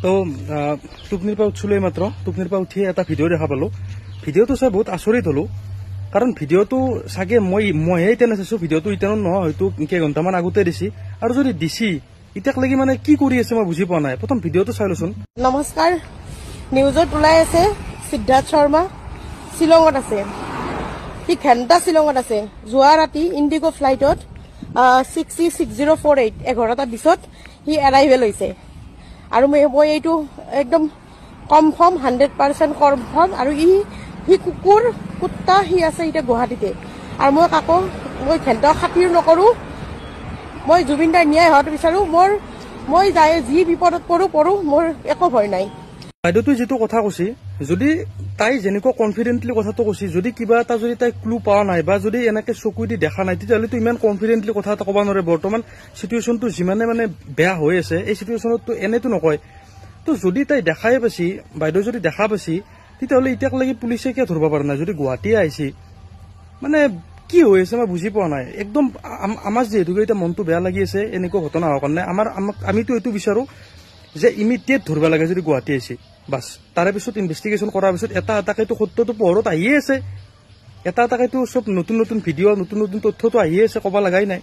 তো টোপনিৰ পৰা উঠিলোঁ মাত্ৰ টোপনিৰ পৰা উঠিয়ে এটা ভিডিঅ' দেখা পালোঁ ভিডিঅ'টো চাই বহুত আচৰিত হলোঁ কাৰণ ভিডিঅ'টো চাগে মইহে এতিয়া নাচাইছোঁ ভিডিঅ'টো এতিয়া নহয় হয়তো কেইঘণ্টামান আগতে দিছি আৰু যদি দিছি এতিয়াক লাগি মানে কি কৰি আছে মই বুজি পোৱা নাই প্ৰথম ভিডিঅ'টো চাই লচোন। নমস্কাৰ নিউজত ওলাই আছে সিদ্ধাৰ্থ শৰ্মা শ্বিলঙত আছে সি ঘণ্টা শ্বিলঙত আছে যোৱা ৰাতি ইণ্ডিগো ফ্লাইটত 606048 11টা 20ত সি এৰাইভেল হৈছে আৰু মই এইটো একদম কনফাৰ্ম 100% কনফাৰ্ম আৰু সি কুকুৰ কুত্তা সি আছে এতিয়া গুৱাহাটীতে আৰু মই কাকো মই ঘণ্টা খাতিৰ নকৰোঁ মই জুবিন দাৰ ন্যায় হোৱাটো বিচাৰোঁ মই যাই যি বিপদত পৰো মোৰ একো ভয় নাই। বাইদেউটো যিটো কথা কৈছি যদি তাই যেনেকুৱা কনফিডেণ্টলি কথাটো কৈছি যদি কিবা এটা যদি তাই ক্লু পোৱা নাই বা যদি এনেকে চকু দি দেখা নাই তেতিয়াহ'লেতো ইমান কনফিডেণ্টলি কথা এটা ক'ব নোৱাৰে বৰ্তমান চিটুৱেশ্যনটো যিমানে মানে বেয়া হৈ আছে এই চিটুৱেশ্যনততো এনেতো নকয় তো যদি তাই দেখাই পাইছি বাইদেউ যদি দেখা পাইছি তেতিয়াহ'লে এতিয়াক লাগি পুলিচে কিয় ধৰিব পৰা নাই যদি গুৱাহাটীয়ে আহিছি মানে কি হৈ আছে মই বুজি পোৱা নাই একদম আমাৰ যিহেতুকে এতিয়া মনটো বেয়া লাগি আছে এনেকুৱা ঘটনা হোৱাৰ কাৰণে আমিতো এইটো বিচাৰোঁ যে ইমিডিয়েট ধৰিব লাগে যদি গুৱাহাটী আহিছে বাছ তাৰে পিছত ইনভেষ্টিগেশ্যন কৰাৰ পিছত এটা এটাকেতো সত্যটো পোহৰত আহিয়ে আছে এটা এটাকেতো চব নতুন নতুন ভিডিঅ' নতুন নতুন তথ্যটো আহিয়ে আছে ক'ব লগাই নাই।